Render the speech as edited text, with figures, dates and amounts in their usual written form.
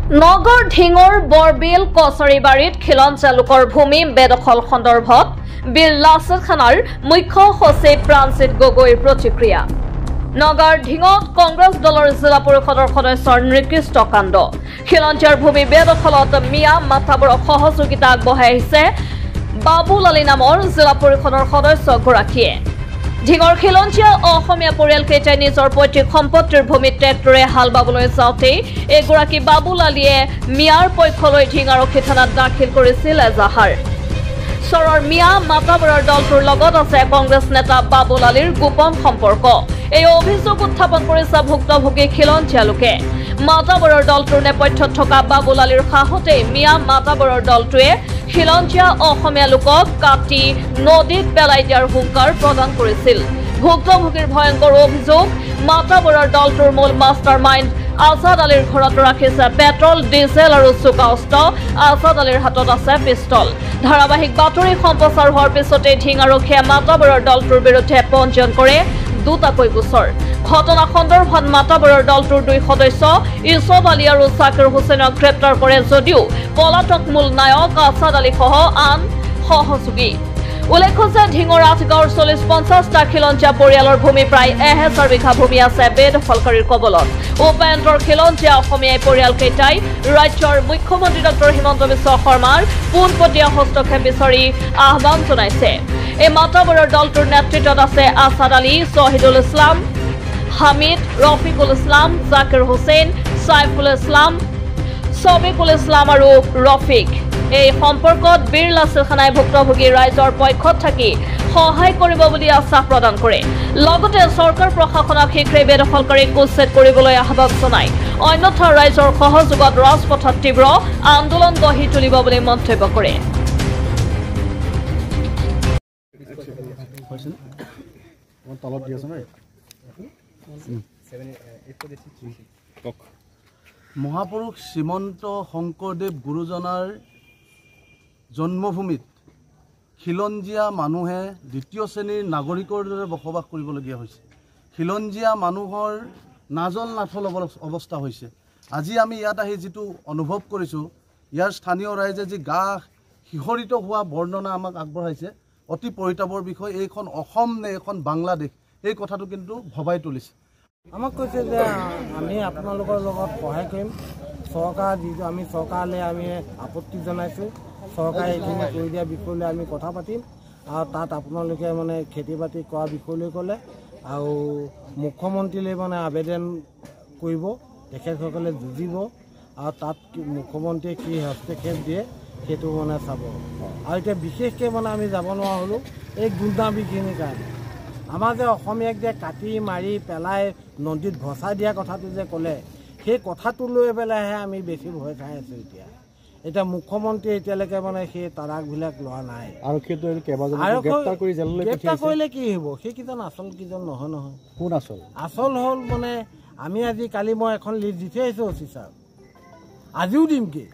নগৰ ঢিঙৰ বৰবিল কছাৰীবাৰীত খিলঞ্জীয়া লোকৰ ভূমি বেদখল সন্দৰ্ভত বীৰ লাচিত খানাৰ মুখ্য সচিব প্ৰাণজিৎ গগৈৰ প্ৰতিক্ৰিয়া। নগৰ ঢিঙত কংগ্ৰেছ দলৰ জিলা পৰিষদৰ সদস্যৰ নিকৃষ্ট কাণ্ড। খিলঞ্জীয়াৰ ভূমি বেদখলত মিয়া মাতাবৰক সহযোগিতা আগবঢ়াই আহিছে বাবুল আলী নামৰ জিলা পৰিষদৰ সদস্যগৰাকীয়ে। ঢিঙৰ খিলঞ্জীয়া অসমীয়া পৰিয়ালকেইটাই নিজৰ পৈতৃক সম্পত্তিৰ ভূমিত ট্ৰেক্টৰে হাল বাবলৈ যাওঁতেই এগৰাকী বাবুল আলীয়ে মিয়াৰ পক্ষলৈ ঢিং আৰক্ষী থানাত দাখিল কৰিছিল এজাহাৰ। চৰৰ মিয়া মাতাবৰৰ দলটোৰ লগত আছে কংগ্ৰেছ নেতা বাবুল আলীৰ গোপন সম্পৰ্ক। এই অভিযোগ উত্থাপন কৰিছে ভুক্তভোগী খিলঞ্জীয়া লোকে। মাতাবৰৰ দলটোৰ নেপথ্যত থকা বাবুল আলীৰ সাহতেই মিয়া মাতাবৰৰ দলটোৱে খিলঞ্জীয়া অসমীয়া লোকক কাটি নদীত পেলাই দিয়াৰ হুংকাৰ প্ৰদান কৰিছিল। ভুক্তভোগীৰ ভয়ংকৰ অভিযোগ, মাতাবৰৰ দলটোৰ মূল মাষ্টাৰ মাইণ্ড আজাদ আলীৰ ঘৰত ৰাখিছে পেট্ৰল, ডিজেল আৰু চোকা অস্ত্ৰ। আজাদ আলীৰ হাতত আছে পিষ্টল। ধাৰাবাহিক বাতৰি সম্প্ৰচাৰ হোৱাৰ পিছতে ঢিং আৰক্ষীয়ে মাতাবৰৰ দলটোৰ বিৰুদ্ধে পঞ্জীয়ন কৰে দুটাকৈ গোচৰ। ঘটনা সন্দৰ্ভত মাতাবৰৰ দলটোৰ দুই সদস্য ইছব আলী আৰু জাকিৰ হুছেইনক গ্ৰেপ্তাৰ কৰে যদিও পলাতক মূল নায়ক আজাদ আলী সহ আন সহযোগী। উল্লেখ্য যে ঢিঙৰ ৮ গাঁৱৰ ৪০-৫০টা খিলঞ্জীয়া পৰিয়ালৰ ভূমি প্ৰায় ১০০০ বিঘা ভূমি আছে বেদখলকাৰীৰ কবলত। উপায়ন্তৰ খিলঞ্জীয়া অসমীয়া পৰিয়ালকেইটাই ৰাজ্যৰ মুখ্যমন্ত্ৰী ডক্টৰ হিমন্ত বিশ্ব শৰ্মাৰ পোনপটীয়া হস্তক্ষেপ বিচাৰি আহ্বান জনাইছে। এই মাতাবৰৰ দলটোৰ নেতৃত্বত আছে আজাদ আলী, শ্বহিদুল ইছলাম, হামিদ, ৰফিকুল ইছলাম, জাকিৰ হুছেইন, সাইফুল ইছলাম, ছবিকুল ইছলাম আৰু ৰফিক। এই সম্পৰ্কত বীৰ লাচিত খানাই ভুক্তভোগী ৰাইজৰ পক্ষত থাকি সহায় কৰিব বুলি আশ্বাস প্ৰদান কৰে। লগতে চৰকাৰ প্ৰশাসনক শীঘ্ৰে বেদখলকাৰীক উচ্ছেদ কৰিবলৈ আহ্বান জনায়। অন্যথা ৰাইজৰ সহযোগত ৰাজপথত তীব্ৰ আন্দোলন গঢ়ি তুলিব বুলি মন্তব্য কৰে। মহাপুৰুষ শ্ৰীমন্ত শংকৰদেৱ গুৰুজনাৰ জন্মভূমিত খিলঞ্জীয়া মানুহে দ্বিতীয় শ্ৰেণীৰ নাগৰিকৰ দৰে বসবাস কৰিবলগীয়া হৈছে। খিলঞ্জীয়া মানুহৰ নাজল নাথল অৱস্থা হৈছে। আজি আমি ইয়াত আহি যিটো অনুভৱ কৰিছোঁ, ইয়াৰ স্থানীয় ৰাইজে যি গা শিহৰিত হোৱা বৰ্ণনা আমাক আগবঢ়াইছে, অতি পৰিতাপৰ বিষয়। এইখন অসম নে এইখন বাংলাদেশ, এই কথাটো কিন্তু ভবাই তুলিছে। আমাক কৈছে যে আমি আপোনালোকৰ লগত সহায় কৰিম। চৰকাৰ যিটো আমি চৰকাৰলৈ আমি আপত্তি জনাইছোঁ, চৰকাৰে এইখিনি কৰি দিয়া বিষয়লৈ আমি কথা পাতিম আৰু তাত আপোনালোকে মানে খেতি বাতি কৰা বিষয়লৈ ক'লে আৰু মুখ্যমন্ত্ৰীলৈ মানে আবেদন কৰিব, তেখেতসকলে যুঁজিব আৰু তাত মুখ্যমন্ত্ৰীয়ে কি হস্তক্ষেপ দিয়ে সেইটো মানে চাব। আৰু এতিয়া বিশেষকৈ মানে আমি যাব নোৱাৰা হ'লোঁ এই গুণ্ডামিখিনিৰ কাৰণে। আমাৰ যে অসমীয়াক যে কাটি মাৰি পেলাই নদীত ভচাই দিয়া কথাটো যে ক'লে, সেই কথাটো লৈ পেলাইহে আমি বেছি ভয় খাই আছোঁ। এতিয়া মুখ্যমন্ত্ৰীয়ে এতিয়ালৈকে মানে সেই তাৰাকবিলাক লোৱা নাই। গ্ৰেপ্তাৰ কৰিলে কি হ'ব? সেইকেইজন আচল কেইজন নহয় নহয়। কোন আচল? আচল হ'ল মানে আমি আজি কালি মই এখন লিষ্ট দি থৈ আহিছোঁ অচি ছাৰ, আজিও দিম কি।